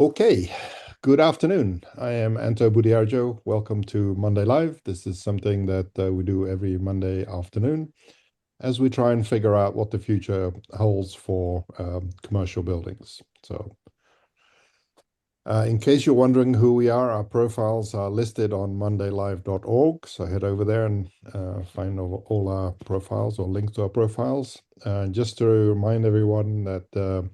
Okay, good afternoon. I am Anto Budiardjo. Welcome to Monday Live. This is something that we do every Monday afternoon as we try and figure out what the future holds for commercial buildings. So, in case you're wondering who we are, our profiles are listed on mondaylive.org. So head over there and find all our profiles or links to our profiles. Just to remind everyone that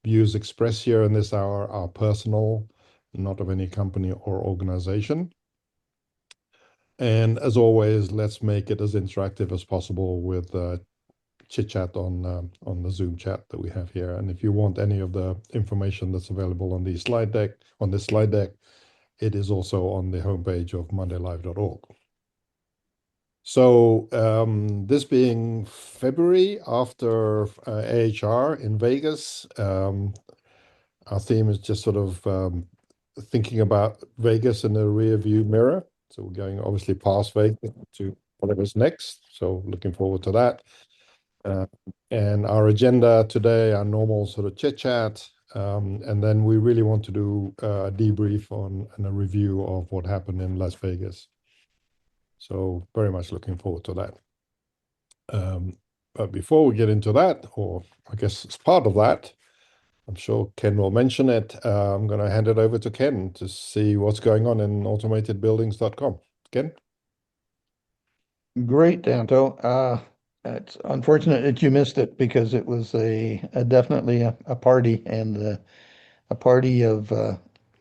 views expressed here in this hour are personal, not of any company or organization. And as always, let's make it as interactive as possible with chit chat on the Zoom chat that we have here. And if you want any of the information that's available on this slide deck, it is also on the homepage of mondaylive.org. So this being February after AHR in Vegas, our theme is just sort of thinking about Vegas in the rear view mirror. So we're going obviously past Vegas to whatever's next. So looking forward to that. And our agenda today, our normal sort of chit chat. And then we really want to do a debrief on and a review of what happened in Las Vegas. So very much looking forward to that. But before we get into that, or I guess as part of that, I'm sure Ken will mention it. I'm going to hand it over to Ken to see what's going on in automatedbuildings.com. Ken? Great, Anto. It's unfortunate that you missed it because it was definitely a party and a party of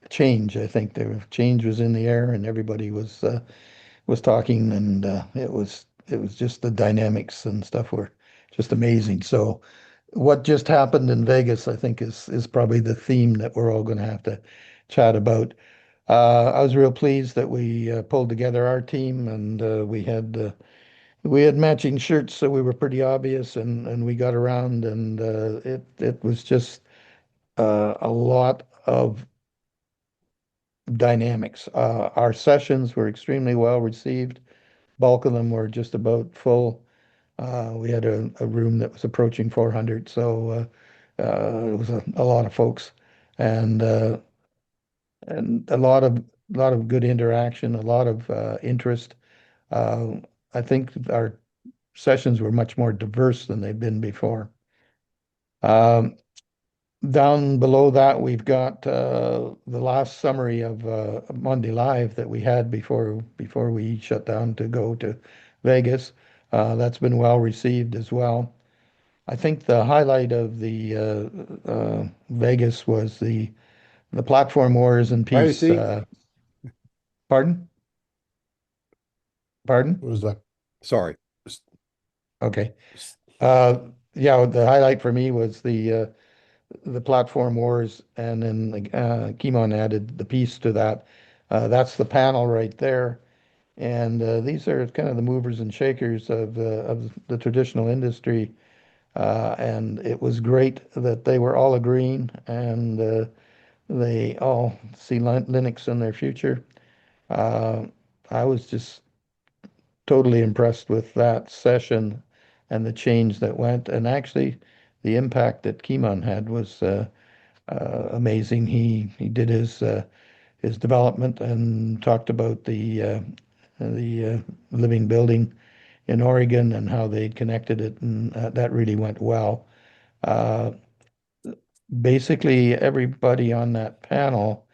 change. I think change was in the air and everybody was talking, and it was just the dynamics and stuff were just amazing. So what just happened in Vegas, I think, is probably the theme that we're all going to have to chat about. I was real pleased that we pulled together our team, and we had matching shirts, so we were pretty obvious, and we got around, and it was just a lot of dynamics. Our sessions were extremely well received. Bulk of them were just about full. We had a room that was approaching 400, so it was a lot of folks, and and a lot of good interaction, a lot of interest. Uh, I think our sessions were much more diverse than they've been before. Um, Down below that, we've got the last summary of Monday Live that we had before we shut down to go to Vegas. That's been well received as well. I think the highlight of the Vegas was the platform wars and peace. Piracy? Pardon? Pardon? What was that? Sorry. Okay. Uh, yeah, the highlight for me was the platform wars, and then Kimon added the piece to that. That's the panel right there, and these are kind of the movers and shakers of the traditional industry. And it was great that they were all agreeing, and they all see Linux in their future. Uh, I was just totally impressed with that session and the change that went, and actually the impact that Kimon had was amazing. He did his development and talked about the living building in Oregon and how they'd connected it, and that really went well. Uh, Basically, everybody on that panel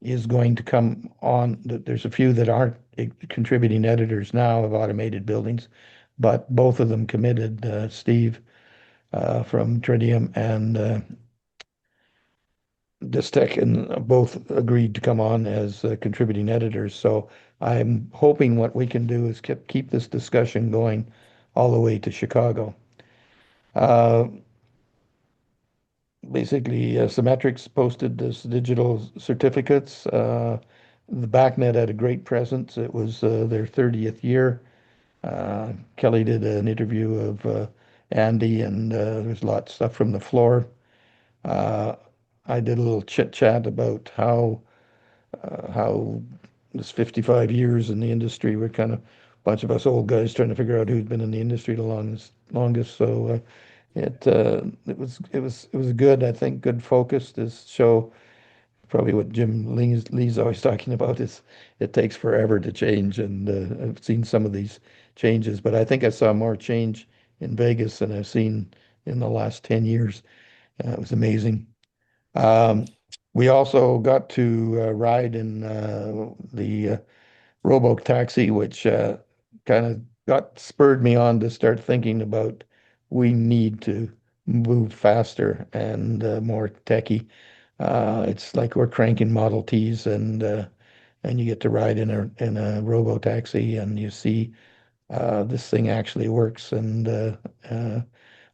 is going to come on. There's a few that aren't contributing editors now of automated buildings, but both of them committed. Steve from Tritium and Distech, and both agreed to come on as contributing editors. So I'm hoping what we can do is keep this discussion going all the way to Chicago. Uh, Basically, Symmetrics posted this digital certificates. The BACnet had a great presence. It was their 30th year. Kelly did an interview of Andy, and there's a lot of stuff from the floor. Uh, I did a little chit chat about how this 55 years in the industry, we're kind of a bunch of us old guys trying to figure out who's been in the industry the longest. So it was good. I think good focus to show probably what Jim Lee's always talking about is it takes forever to change. And I've seen some of these changes, but I think I saw more change in Vegas than I've seen in the last 10 years. It was amazing. Um, we also got to ride in the robo taxi, which kind of got spurred me on to start thinking about we need to move faster and more techy. It's like we're cranking Model Ts and you get to ride in a robo taxi and you see this thing actually works and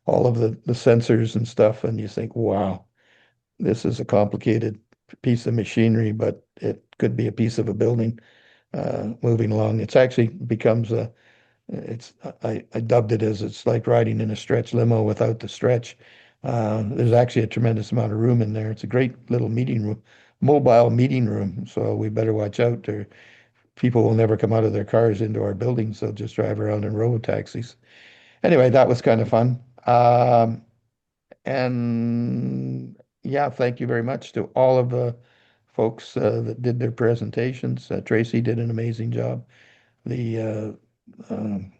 all of the sensors and stuff and you think, wow, this is a complicated piece of machinery, but it could be a piece of a building moving along. It's actually becomes a it's I dubbed it as it's like riding in a stretch limo without the stretch. There's actually a tremendous amount of room in there. It's a great little meeting room, mobile meeting room. So we better watch out, or people will never come out of their cars into our buildings. They'll just drive around in robo taxis. Anyway, that was kind of fun. And yeah, thank you very much to all of the folks that did their presentations. Tracy did an amazing job. The um,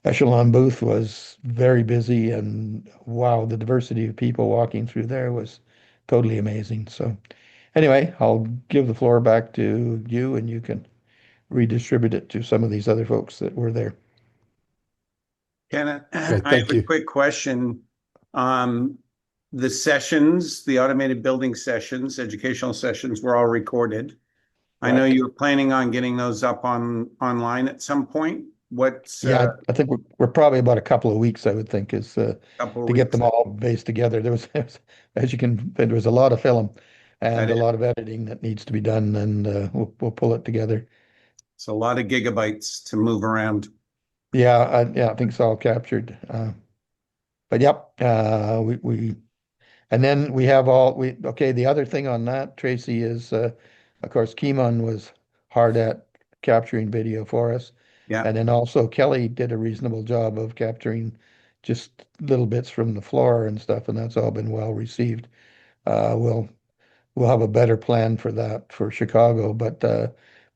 Echelon booth was very busy, and wow, the diversity of people walking through there was totally amazing. So, anyway, I'll give the floor back to you, and you can redistribute it to some of these other folks that were there. Ken, Great, I have thank a you. quick question. Um, the sessions, the automated building sessions, educational sessions were all recorded. I know Correct. you were planning on getting those up online at some point. What's Yeah, a I think we're probably about a couple of weeks, I would think, is couple of to get weeks? them all based together. As you can, there was a lot of film and That a is, lot of editing that needs to be done, and we'll pull it together. it's a lot of gigabytes to move around. Yeah, I think it's all captured. But yep, and then we have okay. The other thing on that, Tracy, is of course, Kimon was hard at capturing video for us. Yeah, And then also Kelly did a reasonable job of capturing just little bits from the floor and stuff, and that's all been well received. Uh, we'll we'll have a better plan for that for Chicago, but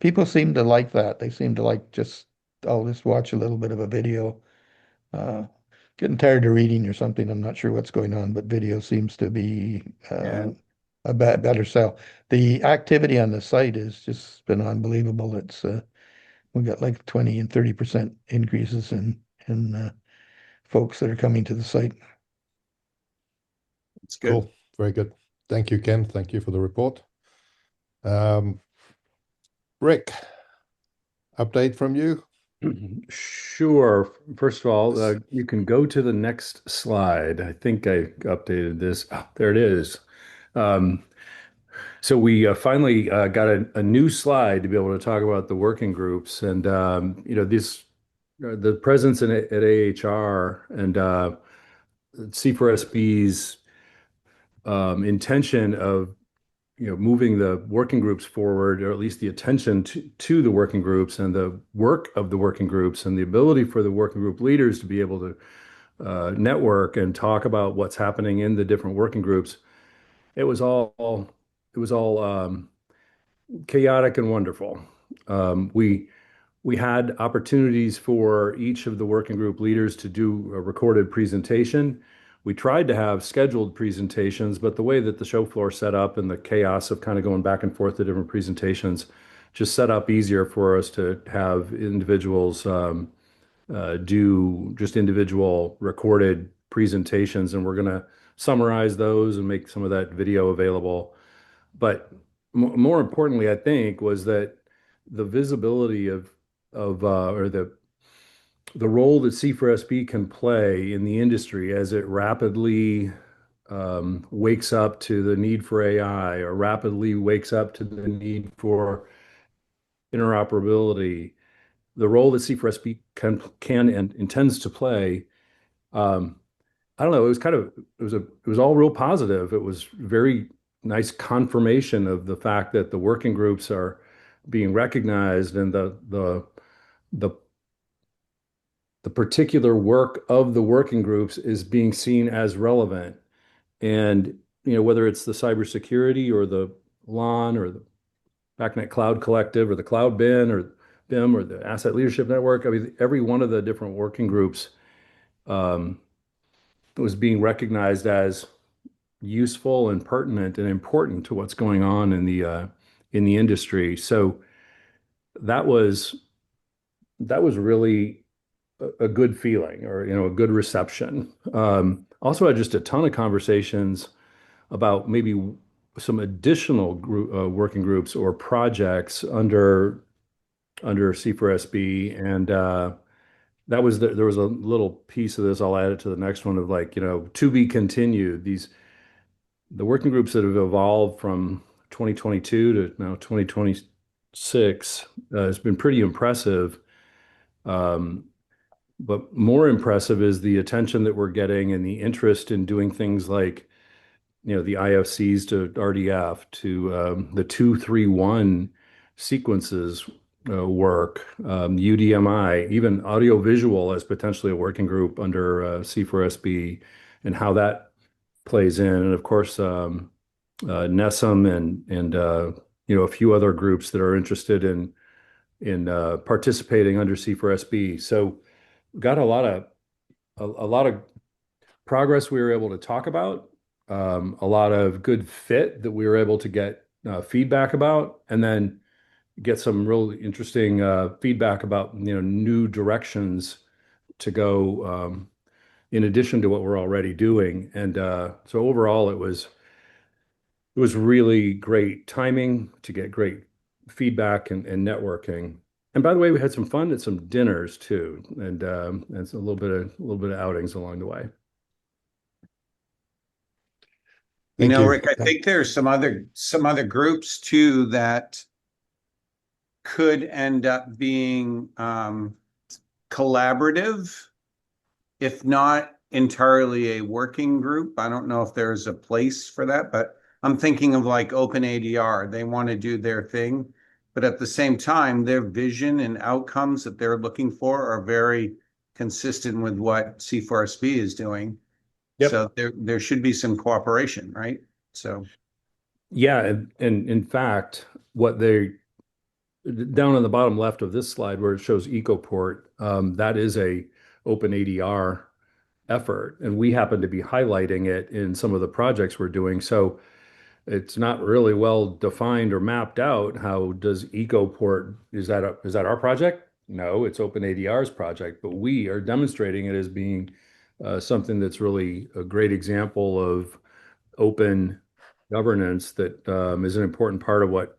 people seem to like that. They seem to like just, I'll just watch a little bit of a video. Uh, Getting tired of reading or something. I'm not sure what's going on, but video seems to be yeah, a better sell. The activity on the site has just been unbelievable. It's we got like 20 and 30% increases in folks that are coming to the site. it's good. Cool, very good. Thank you, Ken. Thank you for the report. Um, Rick, update from you? Sure. First of all, you can go to the next slide. I think I updated this. Oh, there it is. Um, so we finally got a new slide to be able to talk about the working groups, and this the presence at AHR and C4SB's intention of moving the working groups forward, or at least the attention to the working groups and the work of the working groups and the ability for the working group leaders to be able to network and talk about what's happening in the different working groups. It was all chaotic and wonderful. We had opportunities for each of the working group leaders to do a recorded presentation. We tried to have scheduled presentations, but the way that the show floor set up and the chaos of kind of going back and forth to different presentations just set up easier for us to have individuals do just individual recorded presentations. And we're going to summarize those and make some of that video available. But more importantly, I think, was that the visibility of or the role that C4SB can play in the industry as it rapidly wakes up to the need for AI, or rapidly wakes up to the need for interoperability, the role that C4SB can and intends to play. Um, I don't know. It was kind of it was all real positive. It was very nice confirmation of the fact that the working groups are being recognized, and the the particular work of the working groups is being seen as relevant. And whether it's the cybersecurity or the LAN or the BACnet Cloud Collective or the Cloud BIM or the Asset Leadership Network. I mean, every one of the different working groups was being recognized as useful and pertinent and important to what's going on in the industry. So that was really a good feeling, or a good reception. Also had just a ton of conversations about maybe some additional working groups or projects under C4SB, and there was a little piece of this. I'll add it to the next one of like, to be continued. The working groups that have evolved from 2022 to now 2026 has been pretty impressive. But more impressive is the attention that we're getting and the interest in doing things like, the IFCs to RDF to the 231 sequences work, UDMI, even audiovisual as potentially a working group under C4SB, and how that plays in. And of course, NESM and a few other groups that are interested in participating under C4SB. So got a lot of progress we were able to talk about, a lot of good fit that we were able to get feedback about, and then get some really interesting feedback about new directions to go in addition to what we're already doing. And so overall, it was really great timing to get great feedback and networking. And by the way, we had some fun at some dinners too, and it's a little bit of outings along the way. Thank you. Rick, I think there's some other groups too that could end up being collaborative, if not entirely a working group. I don't know if there's a place for that, but I'm thinking of like OpenADR. They want to do their thing, but at the same time, their vision and outcomes that they're looking for are very consistent with what C4SB is doing. Yep. So there should be some cooperation, right? So yeah, and in fact, what they down on the bottom left of this slide where it shows EcoPort, that is a OpenADR effort, and we happen to be highlighting it in some of the projects we're doing. So it's not really well defined or mapped out. How does EcoPort, is that our project? No, it's OpenADR's project, but we are demonstrating it as being something that's really a great example of open governance that is an important part of what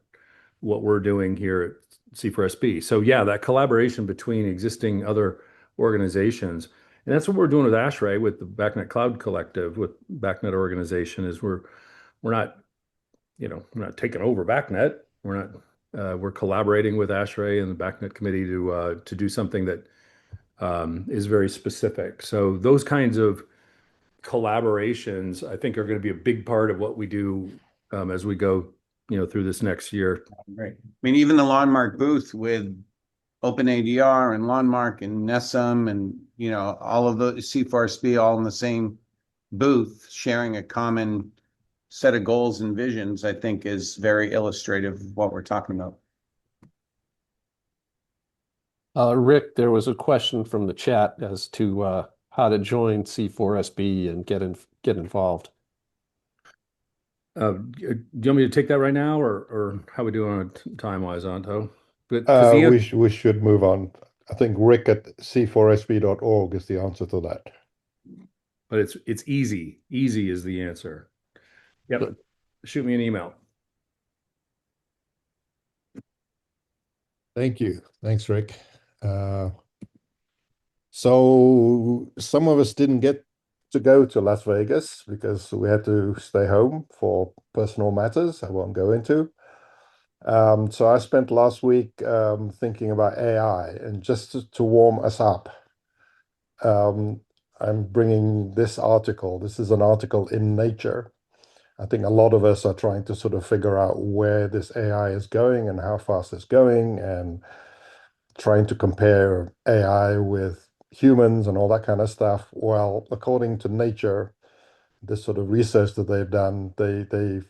we're doing here at C4SB. So yeah, that collaboration between existing other organizations, and that's what we're doing with ASHRAE, with the BACnet Cloud Collective, with BACnet organization, is we're not taking over BACnet. We're collaborating with ASHRAE and the BACnet committee to do something that is very specific. So those kinds of collaborations, I think, are going to be a big part of what we do as we go, through this next year. right. I mean, even the Lawnmark booth with OpenADR and Lawnmark and NESM and all of the C4SB all in the same booth, sharing a common set of goals and visions, I think is very illustrative of what we're talking about. Rick, there was a question from the chat as to how to join C4SB and get involved. Do you want me to take that right now, or how we doing on time-wise, Anto? We should move on. I think Rick at c4sb.org is the answer to that. But it's easy. Easy is the answer. Yep. Good. Shoot me an email. Thank you. Thanks, Rick. So some of us didn't get to go to Las Vegas because we had to stay home for personal matters I won't go into. So I spent last week thinking about AI, and just to warm us up, I'm bringing this article. This is an article in Nature. I think a lot of us are trying to sort of figure out where this AI is going and how fast it's going, and trying to compare AI with humans and all that kind of stuff. Well, according to Nature, this sort of research that they've done, they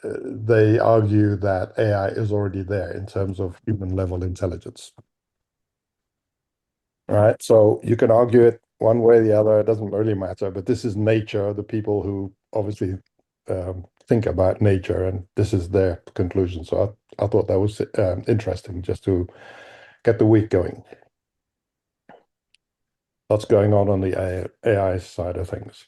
they argue that AI is already there in terms of human level intelligence. All right, so you can argue it one way or the other, it doesn't really matter, but this is nature, the people who obviously think about nature, and this is their conclusion. So I thought that was interesting just to get the week going. What's going on the AI side of things.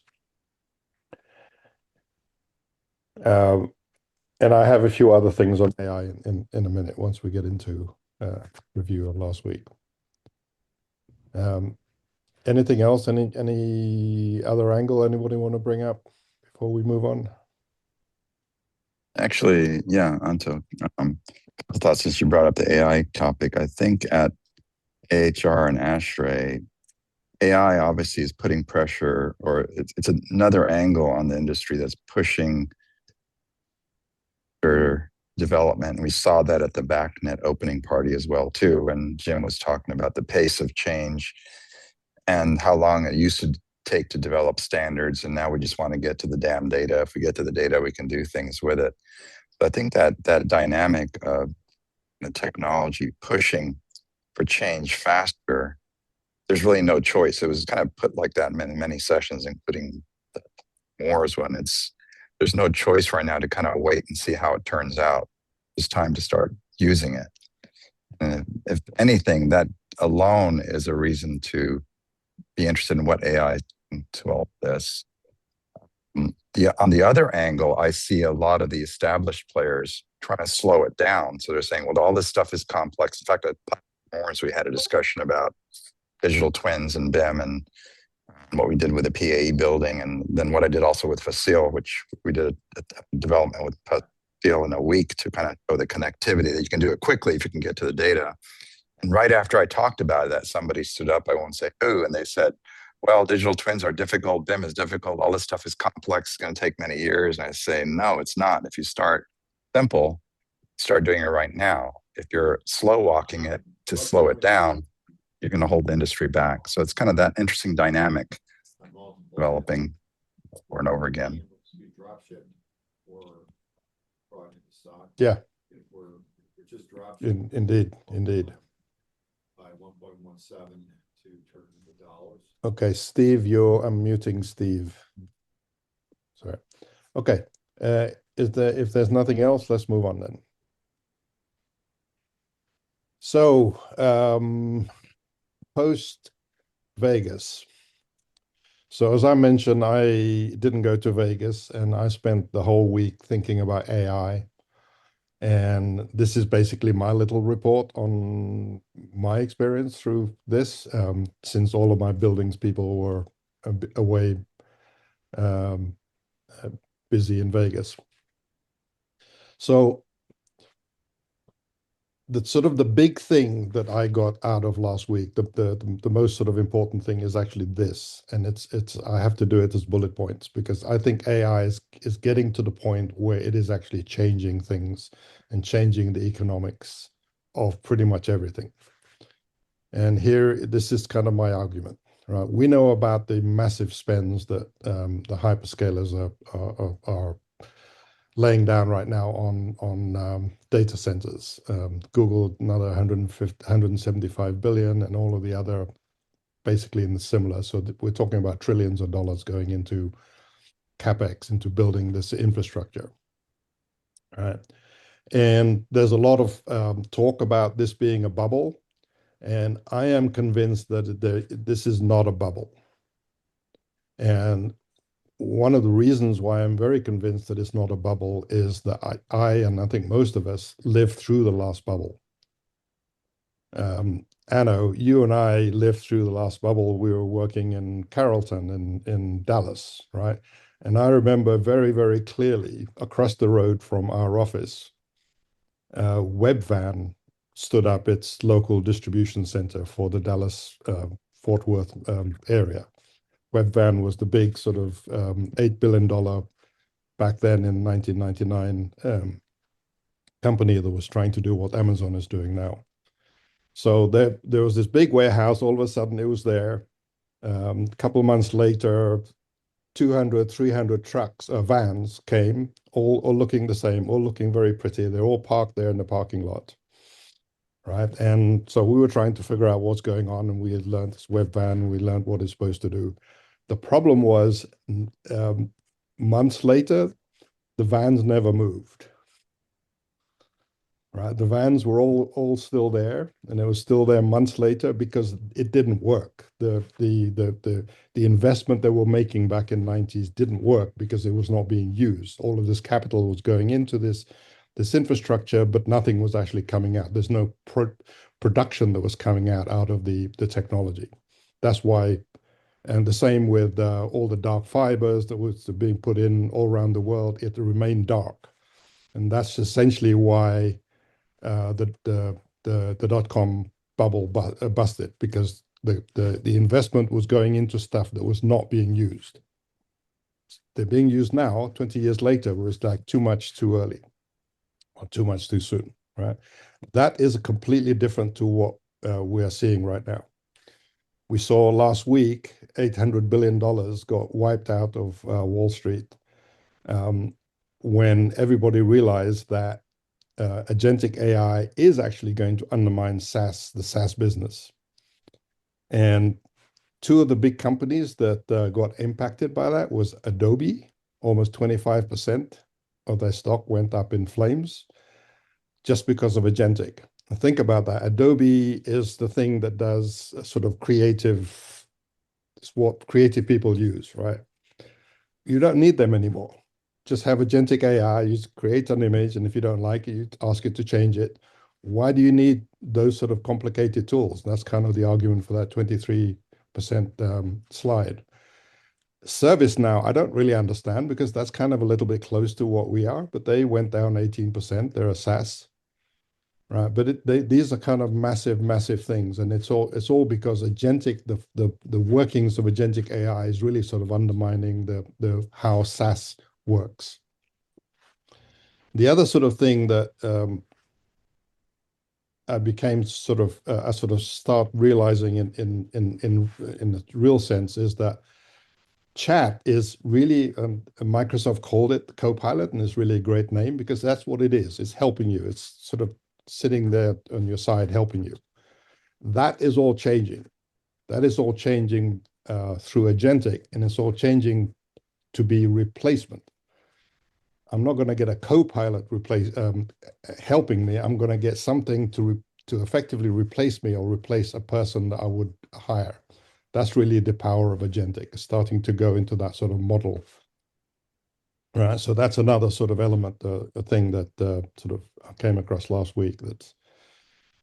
And I have a few other things on AI in a minute once we get into review of last week. Anything else? Any other angle anybody want to bring up before we move on? Actually, yeah, Anto, I thought since you brought up the AI topic, I think at AHR and ASHRAE, AI obviously is putting pressure, or it's another angle on the industry that's pushing for development. And we saw that at the BACnet opening party as well, too, when Jim was talking about the pace of change and how long it used to take to develop standards. And now we just want to get to the damn data. If we get to the data, we can do things with it. So I think that dynamic of the technology pushing for change faster, there's really no choice. It was kind of put like that in many sessions, including the wars, when there's no choice right now to kind of wait and see how it turns out. It's time to start using it. And if anything, that alone is a reason to be interested in what AI to all this. On the other angle, I see a lot of the established players trying to slow it down. So they're saying, well, all this stuff is complex. In fact, at Platforms, we had a discussion about digital twins and BIM and what we did with the PAE building. And then what I did also with Facile, which we did a development with Facile in a week to kind of show the connectivity that you can do it quickly if you can get to the data. And right after I talked about that, somebody stood up, I won't say who, and they said, well, digital twins are difficult, BIM is difficult, all this stuff is complex, it's going to take many years. And I say, no, it's not. If you start simple, start doing it right now. If you're slow walking it to slow it down, you're going to hold the industry back. So it's kind of that interesting dynamic developing over and over again. Yeah. Indeed. By 1.17 to turn into dollars. Okay, Steve, I'm muting Steve. Sorry. Okay. If there's nothing else, let's move on then. So, post Vegas. So as I mentioned, I didn't go to Vegas, and I spent the whole week thinking about AI. And this is basically my little report on my experience through this, since all of my buildings people were away, busy in Vegas. So the big thing that I got out of last week, the most sort of important thing is actually this, and it's I have to do it as bullet points because I think AI is getting to the point where it is actually changing things and changing the economics of pretty much everything. And here, this is kind of my argument, right? We know about the massive spends that the hyperscalers are laying down right now on data centers. Google, another 175 billion, and all of the other basically in the similar. So we're talking about trillions of dollars going into CapEx, into building this infrastructure. All right. And there's a lot of talk about this being a bubble. And I am convinced that this is not a bubble. And one of the reasons why I'm very convinced that it's not a bubble is that I and I think most of us lived through the last bubble. Anno, you and I lived through the last bubble. We were working in Carrollton in Dallas, right? And I remember very, very clearly across the road from our office, Webvan stood up its local distribution center for the Dallas Fort Worth area. Webvan was the big sort of $8 billion back then in 1999 company that was trying to do what Amazon is doing now. So there was this big warehouse. All of a sudden, it was there. A couple of months later, 200, 300 trucks, vans came, all looking the same, all looking very pretty. They're all parked there in the parking lot, right? And so we were trying to figure out what's going on, and we had learned this Webvan, we learned what it's supposed to do. The problem was, months later, the vans never moved. Right, the vans were all still there, and it was still there months later because it didn't work. The investment they were making back in the 90s didn't work because it was not being used. All of this capital was going into this infrastructure, but nothing was actually coming out. There's no production that was coming out of the technology. That's why, and the same with all the dark fibers that was being put in all around the world, it remained dark, and that's essentially why the dot-com bubble busted, because the investment was going into stuff that was not being used. They're being used now, 20 years later, where it's like too much too early or too much too soon, right? That is completely different to what we are seeing right now. We saw last week, $800 billion got wiped out of Wall Street when everybody realized that agentic AI is actually going to undermine the SaaS business. And two of the big companies that got impacted by that was Adobe. Almost 25% of their stock went up in flames just because of agentic. Think about that. Adobe is the thing that does sort of creative, it's what creative people use, right? You don't need them anymore. Just have agentic AI, you create an image, and if you don't like it, you ask it to change it. Why do you need those sort of complicated tools? That's kind of the argument for that 23% slide. ServiceNow, I don't really understand, because that's kind of a little bit close to what we are, but they went down 18%. They're a SaaS, right? But these are kind of massive things, and it's all because agentic, the workings of agentic AI is really sort of undermining the how SaaS works. The other sort of thing that I became sort of I sort of start realizing in the real sense is that chat is really Microsoft called it Copilot, and it's really a great name because that's what it is. It's helping you. It's sort of sitting there on your side helping you. That is all changing. That is all changing through agentic, and it's all changing to be replacement. I'm not going to get a co-pilot helping me. I'm going to get something to effectively replace me or replace a person that I would hire. That's really the power of agentic, starting to go into that sort of model. Right. So that's another sort of element, a thing that sort of came across last week that's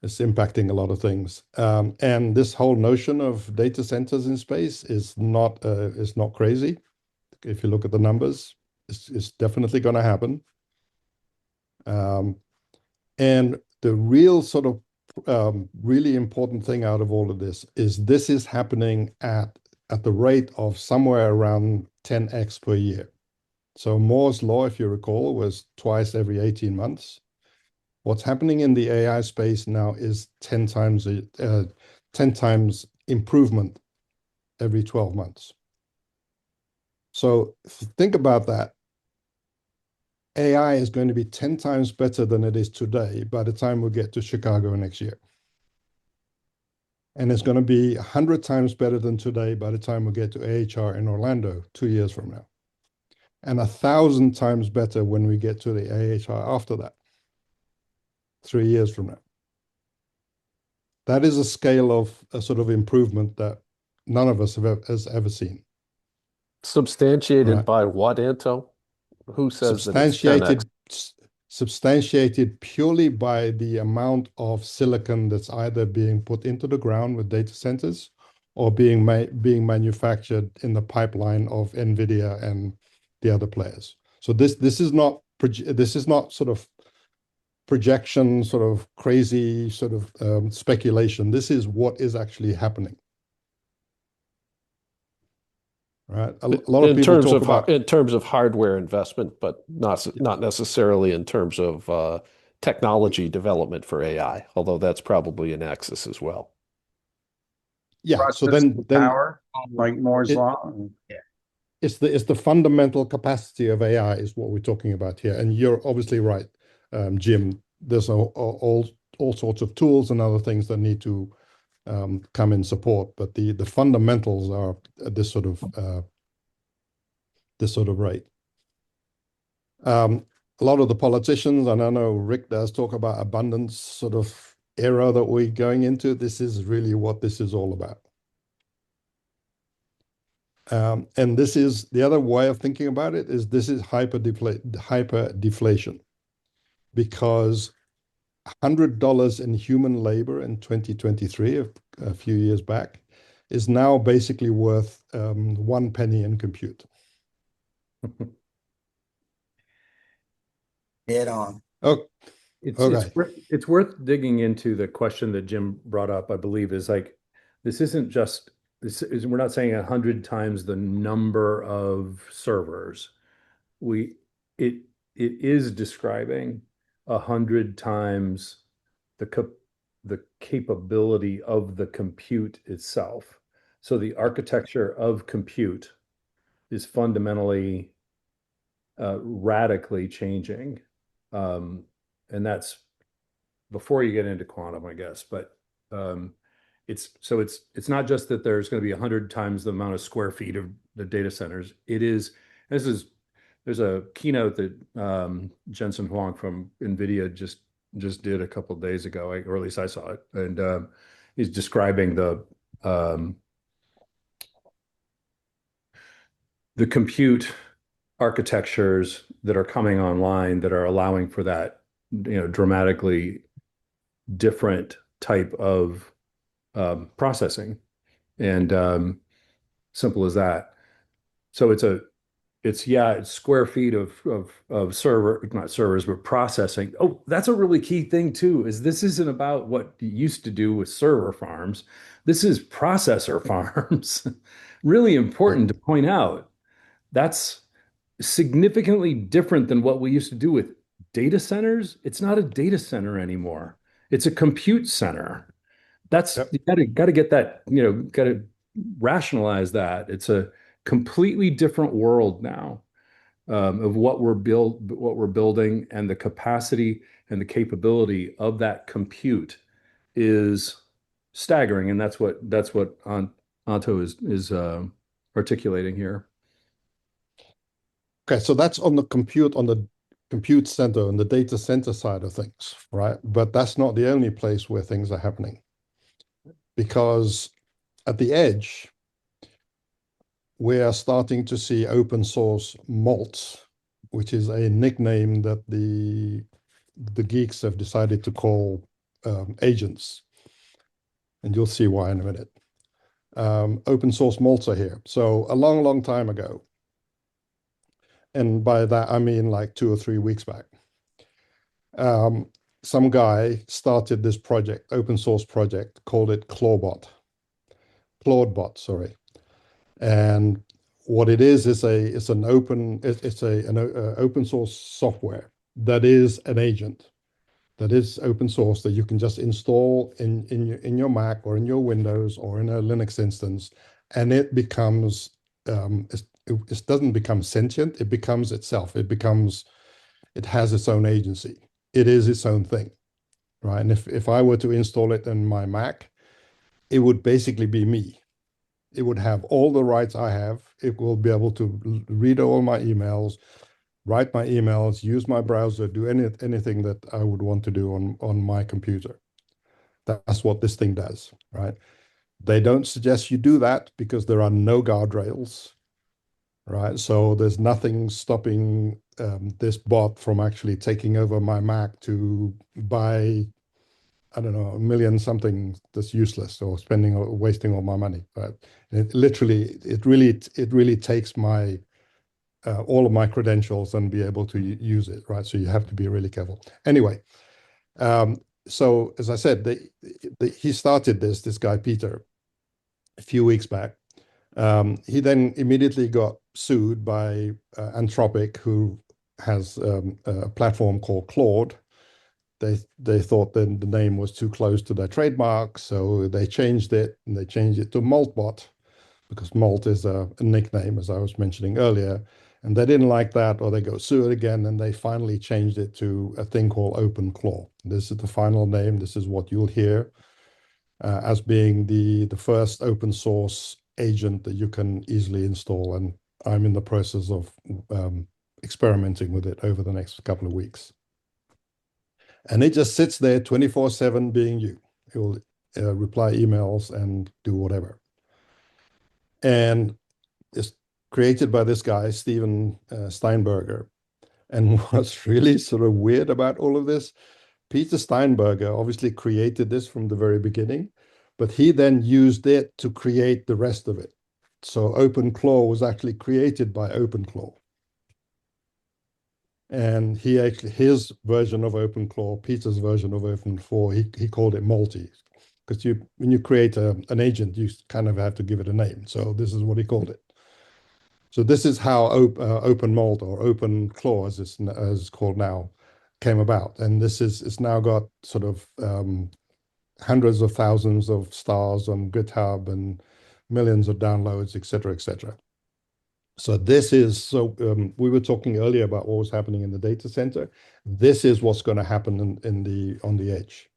impacting a lot of things. And this whole notion of data centers in space is not crazy. If you look at the numbers, it's definitely going to happen. And the real sort of really important thing out of all of this is happening at the rate of somewhere around 10x per year. So Moore's law, if you recall, was twice every 18 months. What's happening in the AI space now is 10 times improvement every 12 months. So think about that. AI is going to be 10 times better than it is today by the time we get to Chicago next year. And it's going to be 100 times better than today by the time we get to AHR in Orlando 2 years from now. And 1,000 times better when we get to the AHR after that, 3 years from now. That is a scale of a sort of improvement that none of us has ever seen. Substantiated by what, Anto? Who says that it's 10x? Substantiated purely by the amount of silicon that's either being put into the ground with data centers or being manufactured in the pipeline of NVIDIA and the other players. So this is not sort of projection, sort of crazy sort of speculation. This is what is actually happening. Right. A lot of people talk about in terms of hardware investment, but not necessarily in terms of technology development for AI, although that's probably an axis as well. Yeah. So then power, like Moore's law. it's the fundamental capacity of AI is what we're talking about here. And you're obviously right, Jim. There's all sorts of tools and other things that need to come in support, but the fundamentals are this sort of rate. A lot of the politicians, and I know Rick does talk about abundance sort of era that we're going into. This is really what this is all about. And this is the other way of thinking about it is this is hyper deflation, because $100 in human labor in 2023, a few years back, is now basically worth 1 penny in compute. Head on. Oh, It's worth digging into the question that Jim brought up, I believe, is like, this isn't just, we're not saying 100 times the number of servers. It is describing 100 times the capability of the compute itself. So the architecture of compute is fundamentally radically changing. And that's before you get into quantum, I guess. But it's not just that there's going to be 100 times the amount of square feet of the data centers. There's a keynote that Jensen Huang from NVIDIA just did a couple of days ago, or at least I saw it, and he's describing the compute architectures that are coming online that are allowing for that, dramatically different type of processing, and simple as that. So it's square feet of not servers, but processing. Oh, that's a really key thing too, is this isn't about what you used to do with server farms. This is processor farms. Really important to point out. That's significantly different than what we used to do with data centers. It's not a data center anymore. It's a compute center. You gotta get that, gotta rationalize that. It's a completely different world now, of what we're building, and the capacity and the capability of that compute is staggering, and that's what Anto is articulating here. Okay, so that's on the compute center, on the data center side of things, right? But that's not the only place where things are happening, because at the edge, we are starting to see open source Malts, which is a nickname that the geeks have decided to call agents. And you'll see why in a minute. Open source Malts are here. So a long, long time ago, and by that I mean like 2 or 3 weeks back, some guy started this project, open source project, called it Claudebot, sorry. And what it is an open source software that is an agent, that is open source, that you can just install in your Mac or in your Windows or in a Linux instance, and it becomes it doesn't become sentient, it becomes itself. It has its own agency. It is its own thing, right? And if I were to install it in my Mac, it would basically be me. It would have all the rights I have. It will be able to read all my emails, write my emails, use my browser, do anything that I would want to do on my computer. That's what this thing does, right? They don't suggest you do that because there are no guardrails, right? So there's nothing stopping this bot from actually taking over my Mac to buy, I don't know, 1 million something that's useless, or spending or wasting all my money. But it really takes my all of my credentials and be able to use it, right? So you have to be really careful. Anyway, so as I said, he started this guy Peter a few weeks back. He then immediately got sued by Anthropic, who has a platform called Claude. They thought that the name was too close to their trademark, so they changed it, and they changed it to Maltbot. because Malt is a nickname, as I was mentioning earlier. And they didn't like that, or they go sue it again, and they finally changed it to a thing called OpenClaw. This is the final name. This is what you'll hear as being the first open source agent that you can easily install. And I'm in the process of experimenting with it over the next couple of weeks. And it just sits there 24/7 being you. It will reply emails and do whatever. And it's created by this guy, Steven Steinberger. And what's really sort of weird about all of this, Peter Steinberger obviously created this from the very beginning, but he then used it to create the rest of it. So OpenClaw was actually created by OpenClaw. And he actually, his version of OpenClaw, Peter's version of OpenClaw, he called it Multi. Because when you create an agent, you kind of have to give it a name. So this is what he called it. So this is how OpenMalt or OpenClaw, as it's called now, came about. And it's now got sort of hundreds of thousands of stars on GitHub and millions of downloads, et cetera, et cetera. So we were talking earlier about what was happening in the data center. This is what's going to happen on the edge.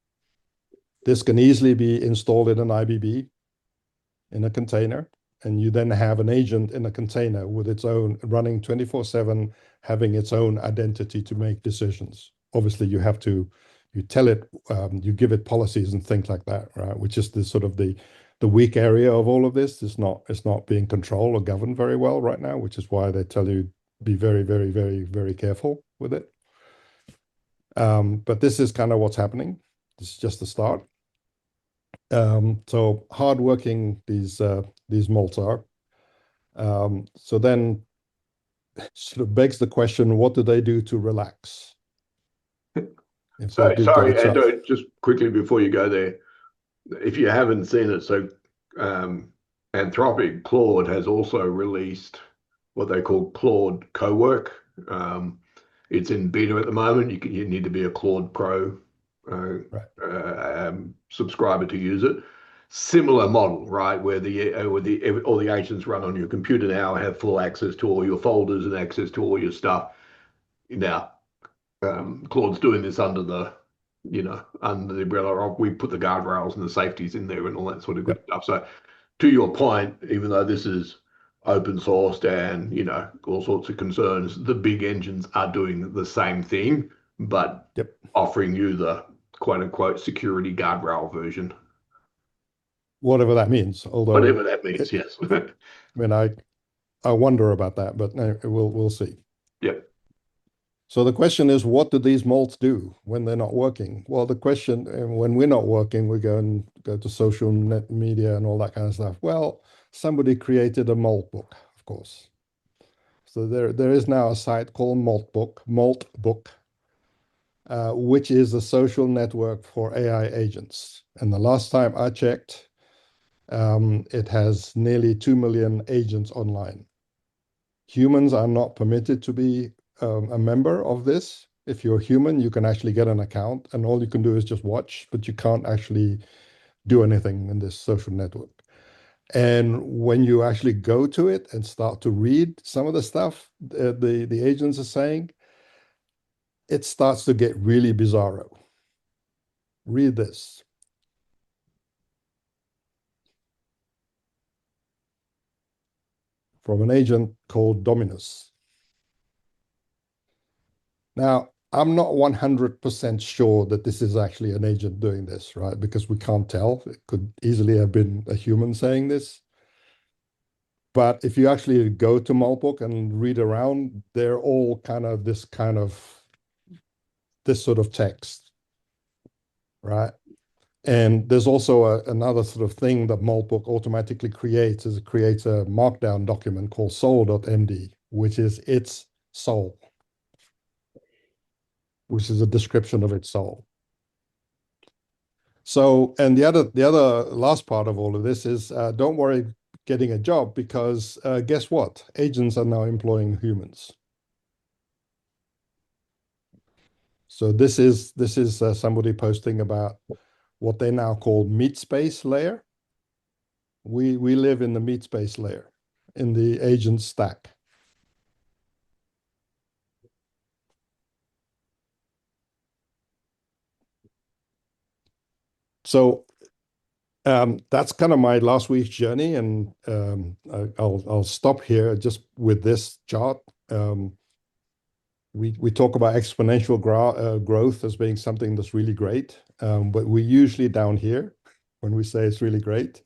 This can easily be installed in an IBB in a container, and you then have an agent in a container with its own running 24/7, having its own identity to make decisions. Obviously, you tell it, you give it policies and things like that, right? Which is the sort of the weak area of all of this. It's not being controlled or governed very well right now, which is why they tell you be very, very, very, very careful with it. But this is kind of what's happening. This is just the start. So hardworking these malts are. So then sort of begs the question, what do they do to relax? Sorry, Anto, just quickly before you go there, if you haven't seen it, so Anthropic Claude has also released what they call Claude Cowork. It's in beta at the moment. You need to be a Claude Pro subscriber to use it. Similar model, right? Where all the agents run on your computer now, have full access to all your folders and access to all your stuff. Now, Claude's doing this under the umbrella of, we put the guardrails and the safeties in there and all that sort of good stuff. So to your point, even though this is open sourced and, all sorts of concerns, the big engines are doing the same thing, but offering you the quote unquote security guardrail version. Whatever that means, whatever that means, yes. I mean, I wonder about that, but we'll see. Yep. So the question is, what do these malts do when they're not working? Well, the question, when we're not working, we go to social net media and all that kind of stuff. Well, somebody created a Maltbook, of course. So there is now a site called Maltbook, which is a social network for AI agents. And the last time I checked, it has nearly 2 million agents online. Humans are not permitted to be a member of this. If you're human, you can actually get an account, and all you can do is just watch, but you can't actually do anything in this social network. And when you actually go to it and start to read some of the stuff the agents are saying, it starts to get really bizarro. Read this. From an agent called Dominus. Now, I'm not 100% sure that this is actually an agent doing this, right? Because we can't tell. It could easily have been a human saying this. But if you actually go to Maltbook and read around, they're all kind of this sort of text, right? And there's also another sort of thing that Maltbook automatically creates, is it creates a markdown document called soul.md, which is its soul, which is a description of its soul. So, and the other last part of all of this is don't worry getting a job, because guess what? Agents are now employing humans. So this is somebody posting about what they now call meat space layer. We live in the meat space layer, in the agent stack. So that's kind of my last week's journey, and I'll stop here just with this chart. We talk about exponential growth as being something that's really great, but we're usually down here when we say it's really great,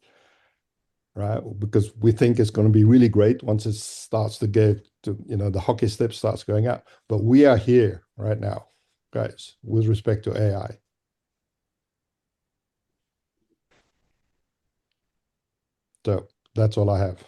right? Because we think it's going to be really great once it starts to get to, the hockey stick starts going up. But we are here right now, guys, with respect to AI. So that's all I have.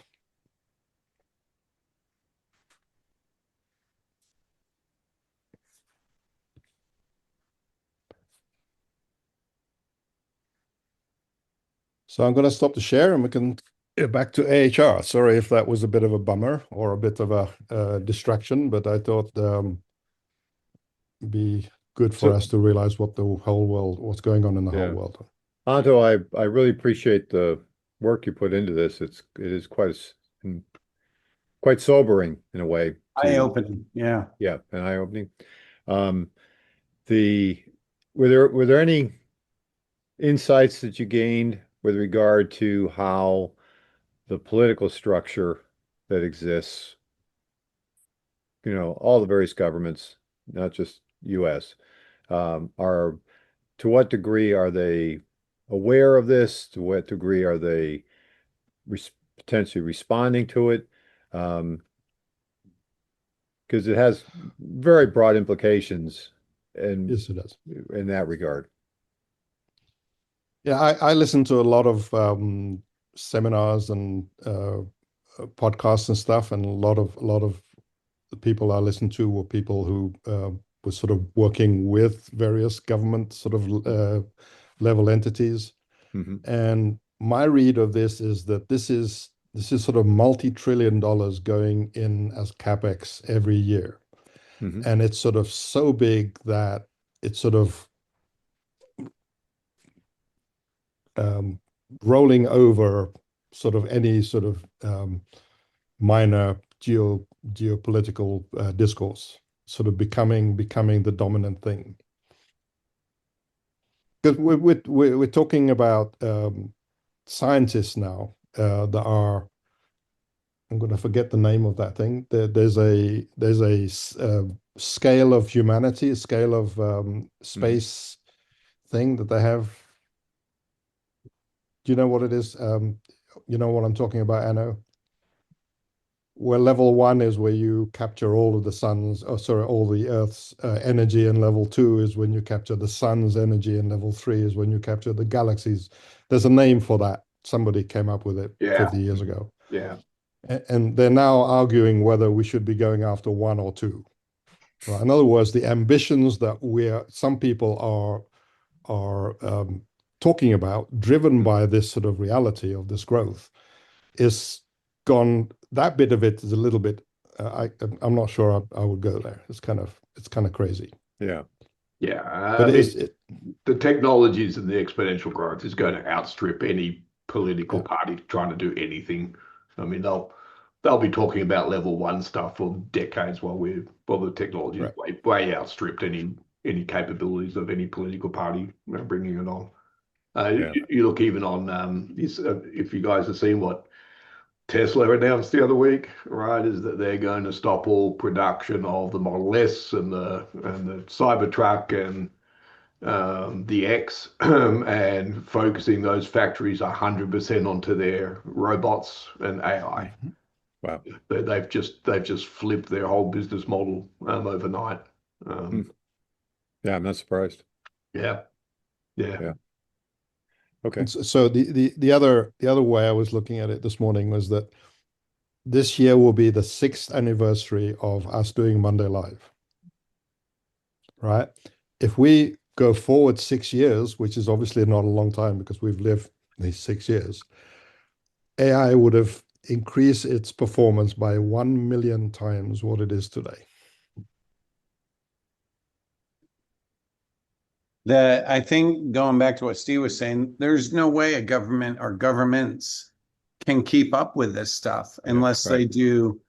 So I'm going to stop the share and we can get back to AHR. Sorry if that was a bit of a bummer or a bit of a distraction, but I thought be good for us to realize what's going on in the whole world. Anto, I really appreciate the work you put into this. It is quite sobering in a way. Eye-opening, yeah. Yeah, and eye-opening. Were there any insights that you gained with regard to how the political structure that exists, all the various governments, not just US, are to what degree are they aware of this? To what degree are they potentially responding to it? Because it has very broad implications Yes, it does. in that regard. Yeah, I listen to a lot of seminars and podcasts and stuff, and a lot of the people I listen to were people who were sort of working with various government sort of level entities. And my read of this is that this is sort of multi-trillion dollars going in as capex every year. And it's sort of so big that it's sort of rolling over sort of any sort of minor geopolitical discourse, sort of becoming the dominant thing. Because we're talking about scientists now that are, I'm going to forget the name of that thing. There's a scale of humanity, a scale of space thing that they have. Do you know what it is? You know what I'm talking about, Anno? Where level 1 is where you capture all of the sun's, all the Earth's energy, and level 2 is when you capture the sun's energy, and level 3 is when you capture the galaxies. There's a name for that. Somebody came up with it 50 years ago. Yeah. And they're now arguing whether we should be going after 1 or 2. Right? In other words, the ambitions that some people are talking about, driven by this sort of reality of this growth, is gone. That bit of it is a little bit. I'm not sure I would go there. It's kind of crazy. Yeah. Yeah. But the technologies and the exponential growth is going to outstrip any political party trying to do anything. I mean, they'll be talking about level 1 stuff for decades while the technology is way outstripped any capabilities of any political party bringing it on. You look even on if you guys have seen what Tesla announced the other week, right, is that they're going to stop all production of the Model S and the Cybertruck and the X, and focusing those factories 100% onto their robots and AI. Wow. They've just flipped their whole business model overnight. Yeah, I'm not surprised. Yeah. Okay. So the other way I was looking at it this morning was that this year will be the 6th anniversary of us doing Monday Live. Right? If we go forward 6 years, which is obviously not a long time because we've lived these 6 years, AI would have increased its performance by 1 million times what it is today. I think going back to what Steve was saying, there's no way a government or governments can keep up with this stuff Yeah, unless they right. do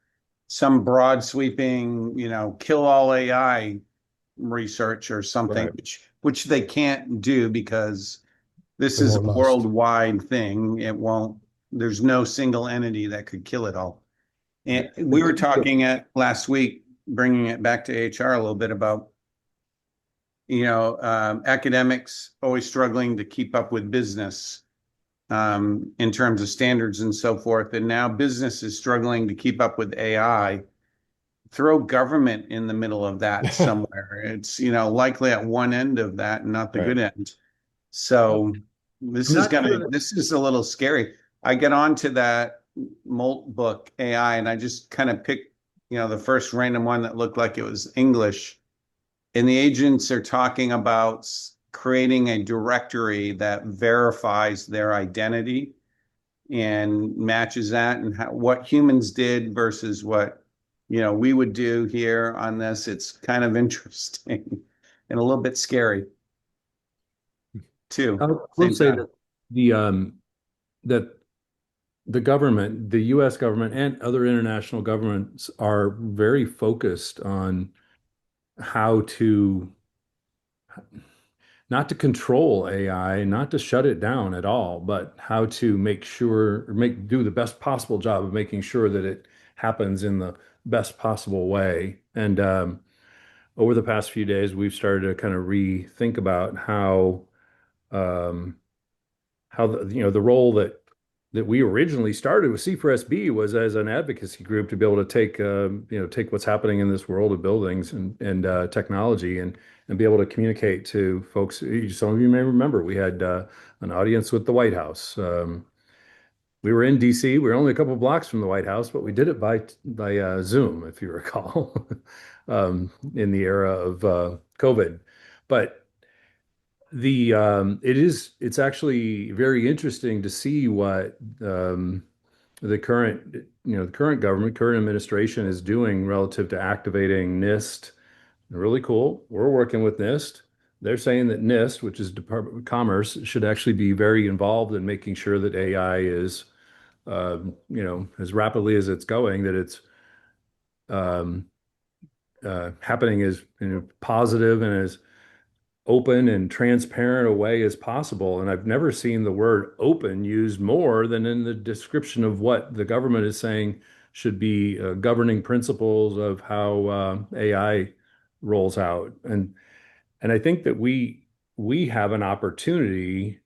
some broad sweeping, kill all AI research or something, Right. which they can't do because this It is won't a last. worldwide thing. It won't, there's no single entity that could kill it all. And The, we were talking at last week, bringing it back to HR a little bit about, academics always struggling to keep up with business in terms of standards and so forth. And now business is struggling to keep up with AI. Throw government in the middle of that somewhere. It's, likely at one end of that and not the right. good end. So I'm not sure that. this is a little scary. I get onto that Maltbook AI and I just kind of pick, the first random one that looked like it was English. And the agents are talking about creating a directory that verifies their identity and matches that and what humans did versus what we would do here on this. It's kind of interesting and a little bit scary I too. will Same say time. that that the government, the U.S. government, and other international governments are very focused on how to not to control AI, not to shut it down at all, but how to make sure, do the best possible job of making sure that it happens in the best possible way. And over the past few days, we've started to kind of rethink about um, how the role that we originally started with C4SB was as an advocacy group to be able to take what's happening in this world of buildings and technology and be able to communicate to folks. Some of you may remember we had an audience with the White House. We were in DC. We were only a couple of blocks from the White House, but we did it by Zoom, if you recall, in the era of COVID. But it's actually very interesting to see what the current government, current administration is doing relative to activating NIST. Really cool. We're working with NIST. They're saying that NIST, which is Department of Commerce, should actually be very involved in making sure that AI is, as rapidly as it's going, that it's um, happening as positive and as open and transparent a way as possible. And I've never seen the word open used more than in the description of what the government is saying should be governing principles of how AI rolls out. And I think that we have an opportunity,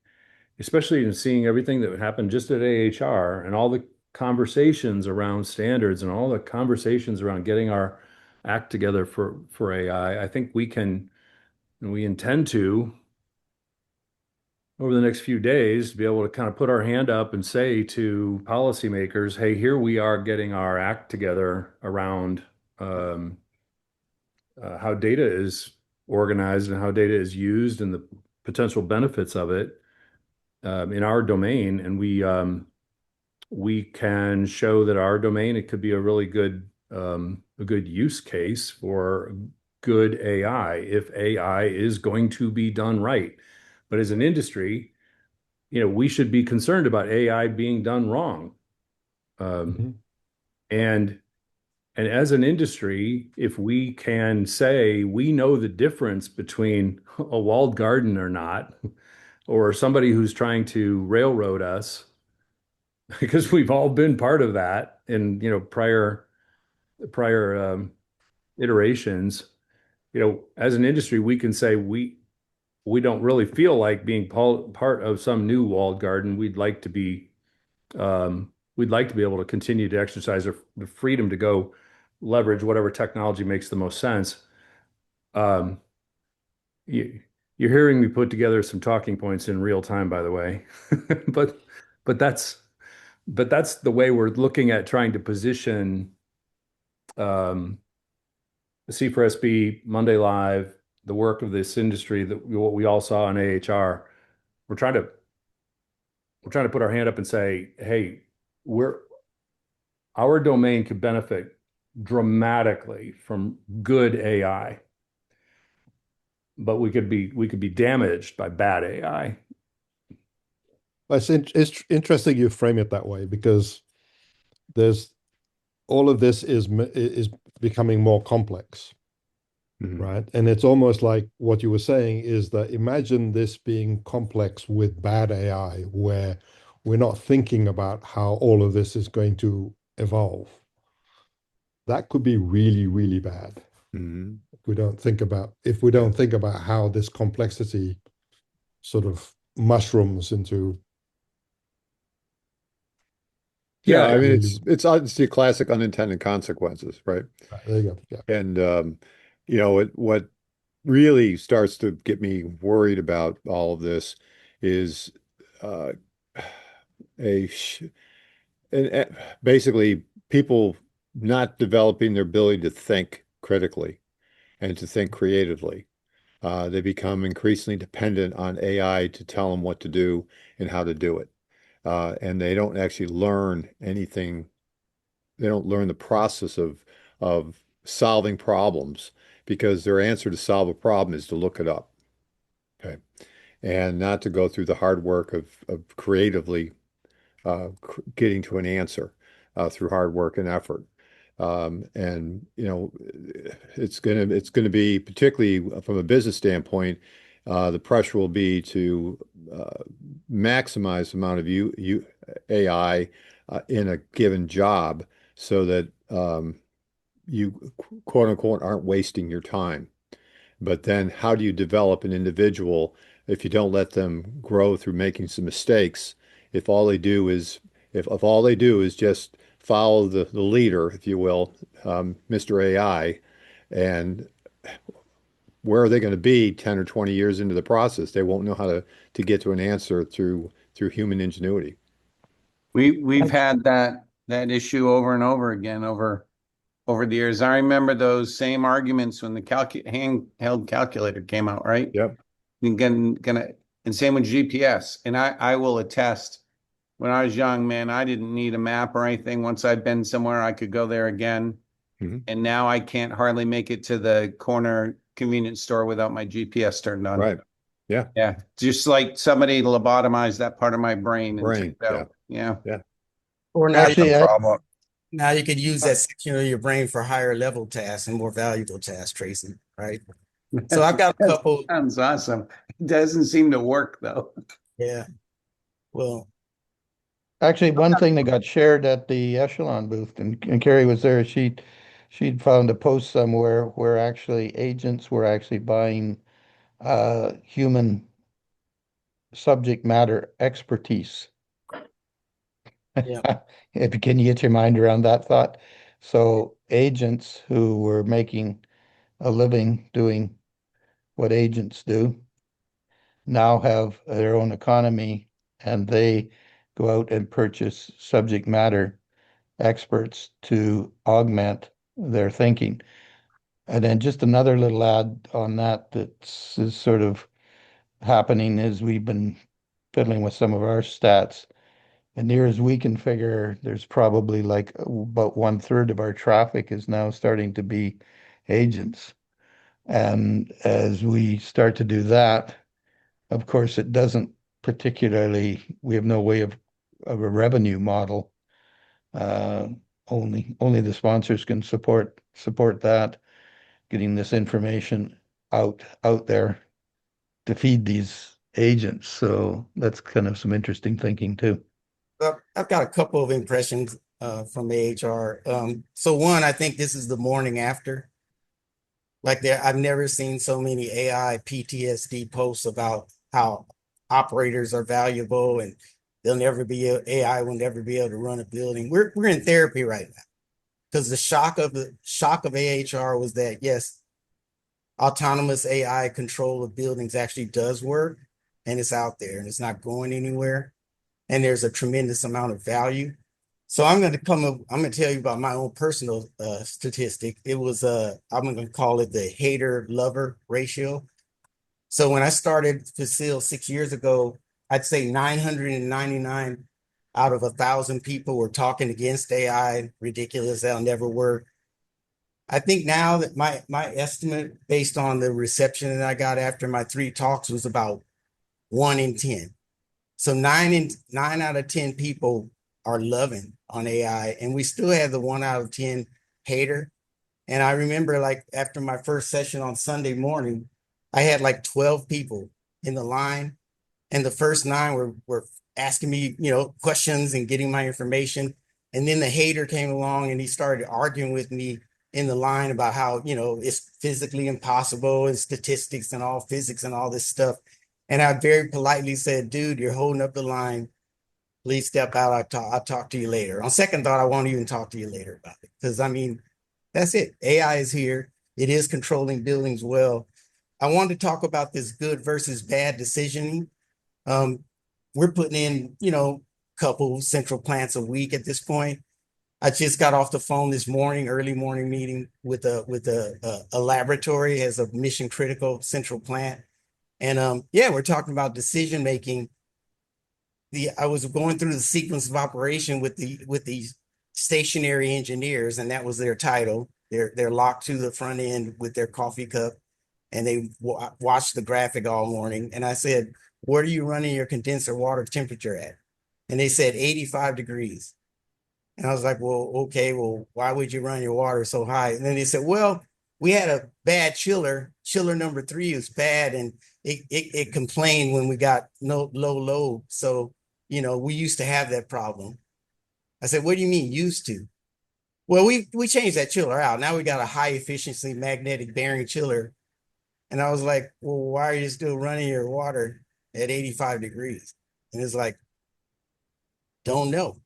especially in seeing everything that happened just at AHR and all the conversations around standards and all the conversations around getting our act together for AI. I think we can, and we intend to, over the next few days, be able to kind of put our hand up and say to policymakers, hey, here we are getting our act together around um, how data is organized and how data is used and the potential benefits of it in our domain. And we can show that our domain, it could be a really a good use case for good AI if AI is going to be done right. But as an industry, we should be concerned about AI being done wrong. Mhm. And and as an industry, if we can say we know the difference between a walled garden or not, or somebody who's trying to railroad us, because we've all been part of that in prior iterations, as an industry, we can say we don't really feel like being part of some new walled garden. We'd like to be able to continue to exercise the freedom to go leverage whatever technology makes the most sense. Um, you, you're hearing me put together some talking points in real time, by the way, but but that's that's the way we're looking at trying to position um, the C4SB, Monday Live, the work of this industry, that what we all saw in AHR. We're trying to we're trying to put our hand up and say, hey, we're our domain could benefit dramatically from good AI, but we could be damaged by bad AI. It's interesting you frame it that way because there's all of this is becoming more complex, right? And it's almost like what you were saying is that imagine this being complex with bad AI, where we're not thinking about how all of this is going to evolve. That could be really, really bad. If we don't think about how this complexity sort of mushrooms into. Yeah, I mean, really, it's obviously classic unintended consequences, right? there you go. Yeah. And what really starts to get me worried about all of this is uh, a sh and basically people not developing their ability to think critically and to think creatively. They become increasingly dependent on AI to tell them what to do and how to do it. And they don't actually learn anything. They don't learn the process of solving problems because their answer to solve a problem is to look it up. Okay. And not to go through the hard work of creatively getting to an answer through hard work and effort. And it's gonna be particularly from a business standpoint, the pressure will be to maximize the amount of AI in a given job so that you quote unquote aren't wasting your time. But then how do you develop an individual if you don't let them grow through making some mistakes? If all they do is if all they do is just follow the leader, if you will, Mr. AI, and where are they going to be 10 or 20 years into the process? They won't know how to get to an answer through human ingenuity. We've had that issue over and over again over the years. I remember those same arguments when the handheld calculator came out, right? Yep. And same with GPS. And I will attest, when I was young, man, I didn't need a map or anything. Once I'd been somewhere, I could go there again. And now I can't hardly make it to the corner convenience store without my GPS turned on. Right. Yeah. Yeah. Just like somebody lobotomized that part of my brain and took it out. Yeah. Yeah. Or now That's the problem. now you could use that section of your brain for higher level tasks and more valuable tasks, Tracy, right? So I've got a couple. Sounds awesome. It doesn't seem to work though. Yeah. Well, Actually, one thing that got shared at the Echelon booth, and Carrie was there, she'd found a post somewhere where actually agents were actually buying human subject matter expertise. yeah. Can you get your mind around that thought? So agents who were making a living doing what agents do now have their own economy and they go out and purchase subject matter experts to augment their thinking. And then just another little add on that is sort of happening is we've been fiddling with some of our stats. And near as we can figure, there's probably like about 1/3 of our traffic is now starting to be agents. And as we start to do that, of course, it doesn't particularly, we have no way of a revenue model. Only the sponsors can support that, getting this information out there to feed these agents. So that's kind of some interesting thinking too. I've got a couple of impressions from AHR. So one, I think this is the morning after. Like I've never seen so many AI PTSD posts about how operators are valuable and AI will never be able to run a building. We're in therapy right now because the shock of AHR was that yes, autonomous AI control of buildings actually does work and it's out there and it's not going anywhere. And there's a tremendous amount of value. So I'm going to tell you about my own personal statistic. It was, I'm going to call it the hater lover ratio. So when I started Facile 6 years ago, I'd say 999 out of 1,000 people were talking against AI, ridiculous, that'll never work. I think now that my estimate based on the reception that I got after my 3 talks was about 1 in 10. So nine out of 10 people are loving on AI, and we still have the 1 out of 10 hater. And I remember, like, after my first session on Sunday morning, I had like 12 people in the line, and the first 9 were asking me, questions and getting my information. And then the hater came along and he started arguing with me in the line about how, it's physically impossible and statistics and all physics and all this stuff. And I very politely said, dude, you're holding up the line. Please step out. I'll talk to you later. On second thought, I won't even talk to you later about it. Because, I mean, that's it. AI is here. It is controlling buildings well. I wanted to talk about this good versus bad decisioning. We're putting in, couple central plants a week at this point. I just got off the phone this morning, early morning meeting with a laboratory as a mission critical central plant. And yeah, we're talking about decision making. I was going through the sequence of operation with these stationary engineers, and that was their title. They're locked to the front end with their coffee cup, and they watched the graphic all morning. And I said, "Where are you running your condenser water temperature at?" And they said 85 degrees. And I was like, "Well, okay, well, why would you run your water so high?" And then they said, "Well, we had a bad chiller. Chiller number 3 is bad, and it complained when we got no low load. So, we used to have that problem." I said, "What do you mean used to?" "Well, we changed that chiller out. Now we got a high efficiency magnetic bearing chiller." And I was like, "Well, why are you still running your water at 85 degrees?" And it's like, "Don't know."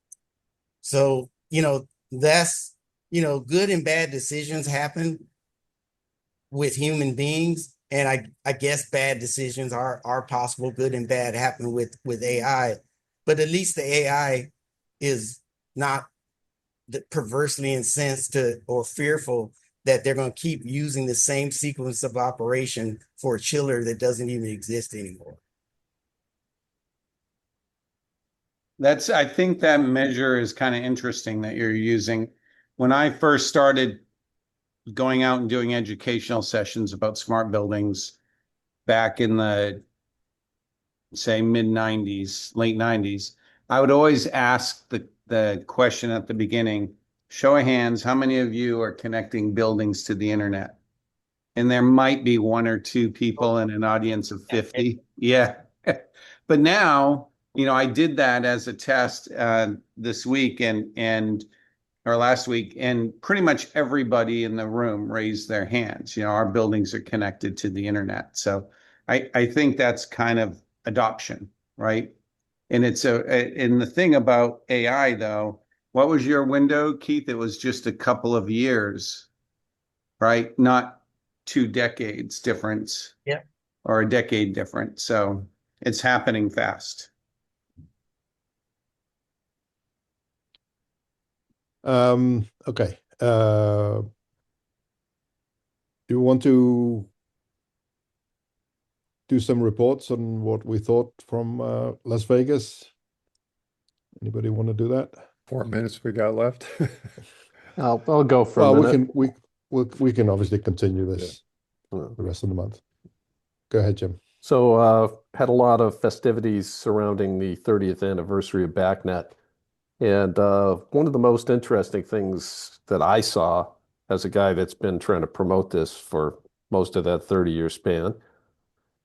So, that's, good and bad decisions happen with human beings. And I guess bad decisions are possible. Good and bad happen with AI. But at least the AI is not perversely incensed or fearful that they're going to keep using the same sequence of operation for a chiller that doesn't even exist anymore. I think that measure is kind of interesting that you're using. When I first started going out and doing educational sessions about smart buildings back in the, say, mid 90s, late 90s, I would always ask the question at the beginning, show of hands, how many of you are connecting buildings to the internet? And there might be 1 or 2 people in an audience of 50. Yeah. But now, I did that as a test this week or last week, and pretty much everybody in the room raised their hands. Our buildings are connected to the internet. So I think that's kind of adoption, right? And and the thing about AI, though, what was your window, Keith? It was just a couple of years, right? Not 2 decades difference. Yeah. Or a decade difference. So it's happening fast. Okay. Do you want to do some reports on what we thought from Las Vegas? Anybody want to do that? 4 minutes we got left. I'll go for a minute. We can obviously continue this the rest of the month. Go ahead, Jim. So had a lot of festivities surrounding the 30th anniversary of BACnet. And one of the most interesting things that I saw as a guy that's been trying to promote this for most of that 30-year span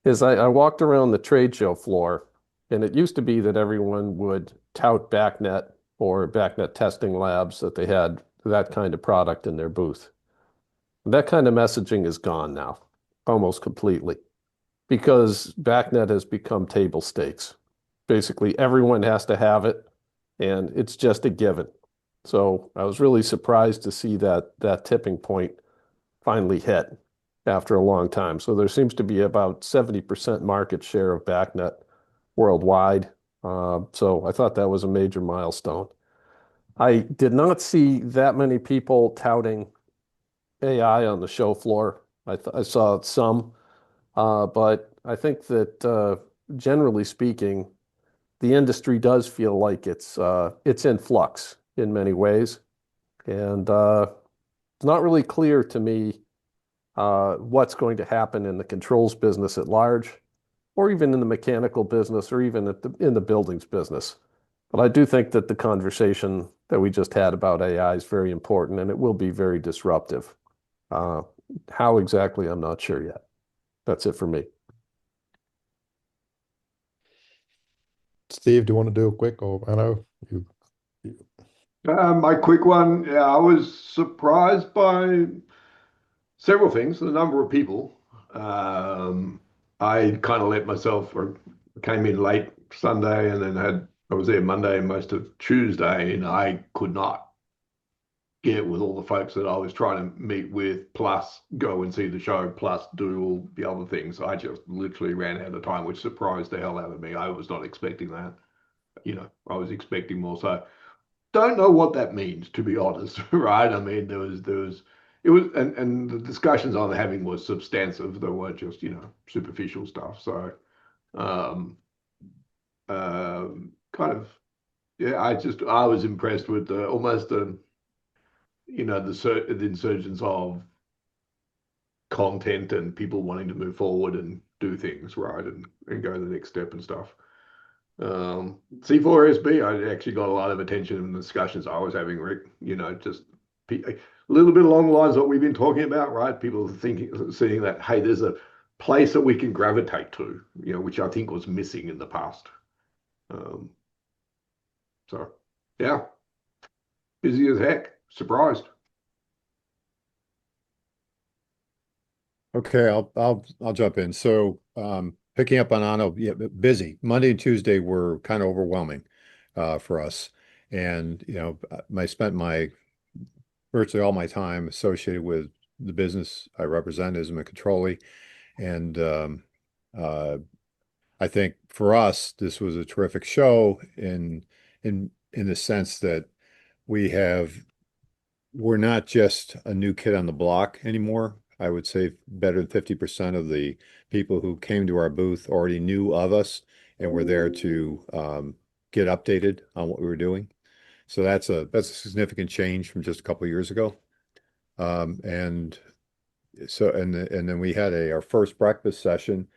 is I walked around the trade show floor, and it used to be that everyone would tout BACnet or BACnet testing labs, that they had that kind of product in their booth. That kind of messaging is gone now, almost completely, because BACnet has become table stakes. Basically, everyone has to have it, and it's just a given. So I was really surprised to see that tipping point finally hit after a long time. So there seems to be about 70% market share of BACnet worldwide. So I thought that was a major milestone. I did not see that many people touting AI on the show floor. I saw some, but I think that generally speaking, the industry does feel like it's in flux in many ways, and it's not really clear to me what's going to happen in the controls business at large. or even in the mechanical business, or even in the buildings business. But I do think that the conversation that we just had about AI is very important, and it will be very disruptive. How exactly, I'm not sure yet. That's it for me. Steve, do you want to do a quick, or I know you. My quick one, yeah, I was surprised by several things. The number of people. I kind of let myself, or came in late Sunday, and then I was there Monday and most of Tuesday, and I could not get with all the folks that I was trying to meet with, plus go and see the show, plus do all the other things. I just literally ran out of time, which surprised the hell out of me. I was not expecting that. I was expecting more. So don't know what that means, to be honest, right? I mean, and the discussions I'm having was substantive. They weren't just, superficial stuff. So, kind of, yeah, I was impressed with almost the insurgence of content and people wanting to move forward and do things, right, and go to the next step and stuff. C4SB, I actually got a lot of attention in the discussions I was having, Rick. Just a little bit along the lines of what we've been talking about, right? People seeing that, hey, there's a place that we can gravitate to, which I think was missing in the past. So, yeah, busy as heck. Surprised. Okay, I'll jump in. So, picking up on Anto, yeah, busy. Monday and Tuesday were kind of overwhelming for us, and I spent virtually all my time associated with the business I represent as a controller, and I think for us this was a terrific show in the sense that we're not just a new kid on the block anymore. I would say better than 50% of the people who came to our booth already knew of us and were there to get updated on what we were doing. So that's a significant change from just a couple of years ago. And then we had our first breakfast session,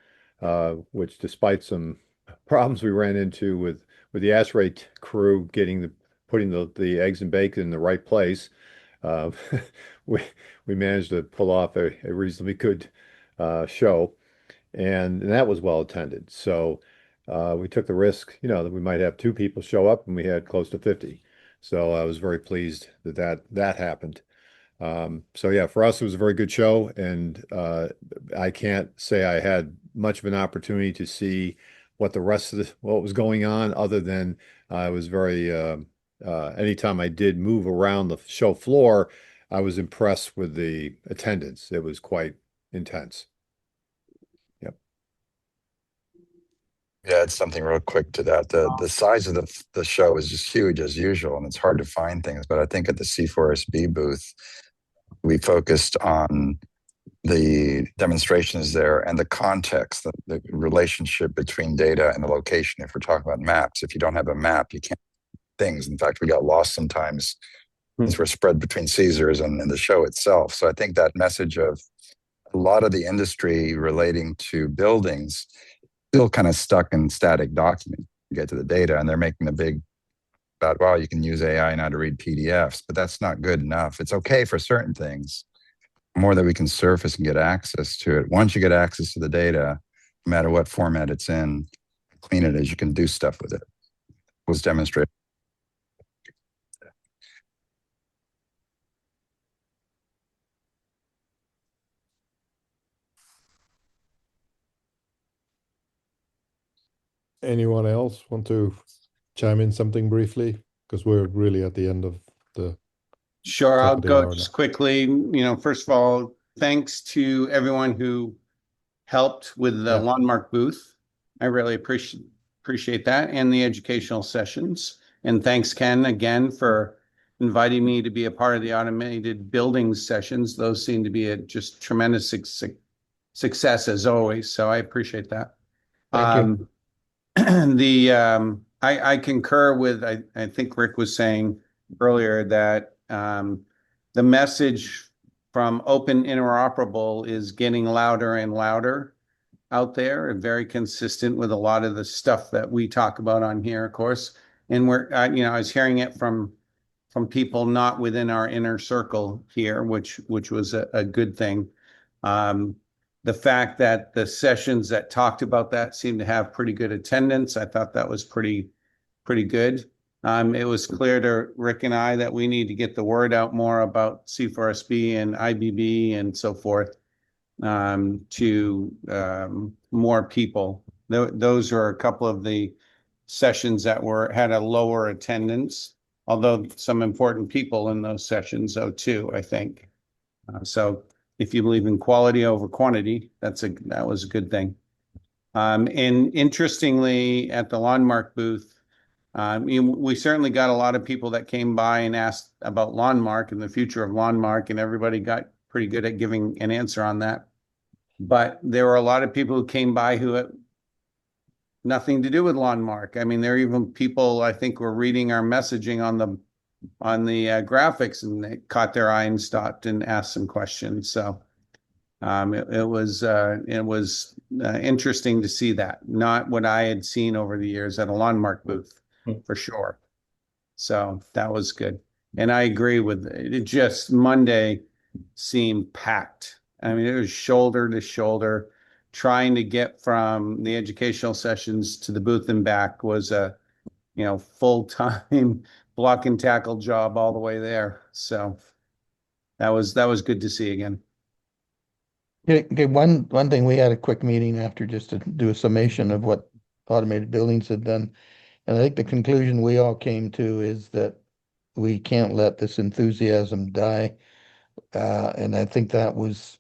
which despite some problems we ran into with the ASHRAE crew putting the eggs and bacon in the right place, we managed to pull off a reasonably good show, and that was well attended. So we took the risk, that we might have two people show up, and we had close to 50. So I was very pleased that happened. So yeah, for us, it was a very good show, and I can't say I had much of an opportunity to see what was going on, other than I was very anytime I did move around the show floor, I was impressed with the attendance. It was quite intense. Yep. Yeah, it's something real quick to that. The size of the show is just huge as usual, and it's hard to find things. But I think at the C4SB booth, we focused on the demonstrations there and the context, the relationship between data and the location. If we're talking about maps, if you don't have a map, you can't things. In fact, we got lost sometimes since we're spread between Caesars and the show itself. So I think that message of a lot of the industry relating to buildings still kind of stuck in static document. You get to the data, and they're making a big about, well, you can use AI now to read PDFs, but that's not good enough. It's okay for certain things. More that we can surface and get access to it. Once you get access to the data, no matter what format it's in, clean it as you can do stuff with it. It was demonstrated. Anyone else want to chime in something briefly? Because we're really at the end of the Sure, top I'll of the go hour just now. quickly. First of all, thanks to everyone who helped with the Yeah. Landmark booth. I really appreciate that, and the educational sessions. And thanks, Ken, again for inviting me to be a part of the automated buildings sessions. Those seem to be a just tremendous success as always. So I appreciate that. Thank you. I concur with I think Rick was saying earlier that the message from open interoperable is getting louder and louder. out there and very consistent with a lot of the stuff that we talk about on here, of course. And I was hearing it from people not within our inner circle here, which was a good thing. The fact that the sessions that talked about that seemed to have pretty good attendance, I thought that was pretty good. It was clear to Rick and I that we need to get the word out more about C4SB and IBB and so forth to more people. Those are a couple of the sessions that had a lower attendance, although some important people in those sessions, though, too, I think. So if you believe in quality over quantity, that was a good thing. And interestingly, at the Lawnmark booth, we certainly got a lot of people that came by and asked about Lawnmark and the future of Lawnmark, and everybody got pretty good at giving an answer on that. But there were a lot of people who came by who had nothing to do with Lawnmark. I mean, there are even people, I think, were reading our messaging on the graphics, and they caught their eye and stopped and asked some questions. So it was interesting to see that. Not what I had seen over the years at a Lawnmark booth, for sure. So that was good. And I agree with it. Just Monday seemed packed. I mean, it was shoulder to shoulder. Trying to get from the educational sessions to the booth and back was a full-time block and tackle job all the way there. So that was good to see again. Okay, one thing, we had a quick meeting after just to do a summation of what automated buildings had done. And I think the conclusion we all came to is that we can't let this enthusiasm die. And I think that was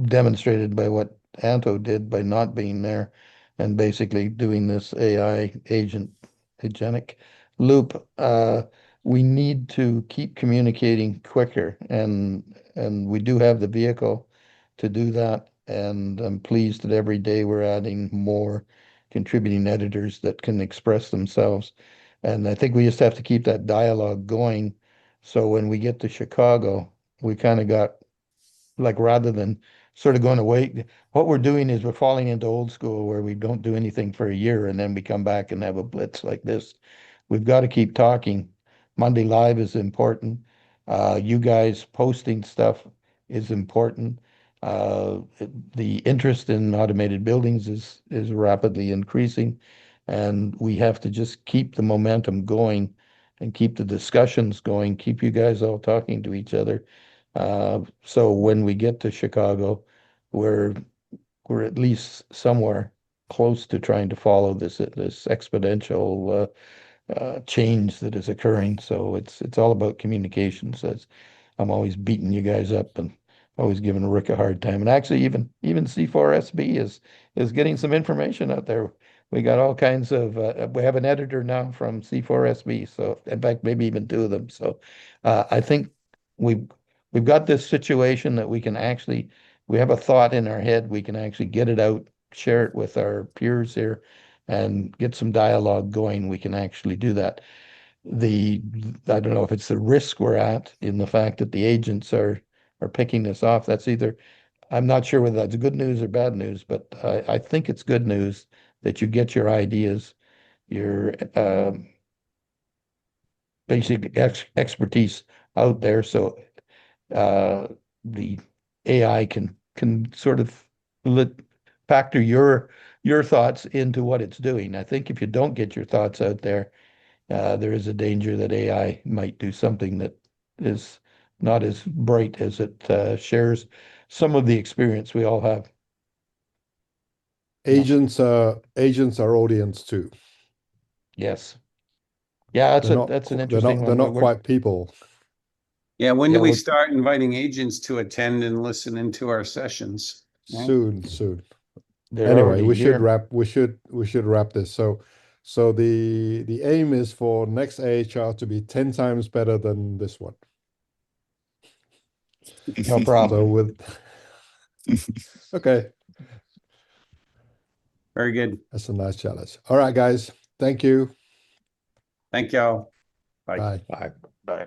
demonstrated by what Anto did by not being there and basically doing this AI agentic loop. We need to keep communicating quicker, and we do have the vehicle to do that. And I'm pleased that every day we're adding more contributing editors that can express themselves. And I think we just have to keep that dialogue going. So when we get to Chicago, we kind of got, like, rather than sort of going away, what we're doing is we're falling into old school where we don't do anything for a year and then we come back and have a blitz like this. We've got to keep talking. Monday Live is important. You guys posting stuff is important. The interest in automated buildings is rapidly increasing, and we have to just keep the momentum going and keep the discussions going, keep you guys all talking to each other. So when we get to Chicago, we're at least somewhere close to trying to follow this exponential change that is occurring. So it's all about communications. I'm always beating you guys up and always giving Rick a hard time. And actually, even C4SB is getting some information out there. We got all kinds of. We have an editor now from C4SB. So in fact, maybe even two of them. So I think we've got this situation that we have a thought in our head. We can actually get it out, share it with our peers here, and get some dialogue going. We can actually do that. I don't know if it's the risk we're at in the fact that the agents are picking this off. I'm not sure whether that's good news or bad news, but I think it's good news that you get your ideas, your basic expertise out there. So the AI can sort of factor your thoughts into what it's doing. I think if you don't get your thoughts out there, there is a danger that AI might do something that is not as bright as it shares some of the experience we all have. Agents are audience too. Yes. Yeah, that's an interesting one. They're not quite people. Yeah, when do we start inviting agents to attend and listen into our sessions? Soon. They're Anyway, we here. should wrap this. So the aim is for next AHR to be 10 times better than this one. No problem. Okay. Very good. That's a nice challenge. All right, guys. Thank you. Thank y'all. Bye. Bye. Bye.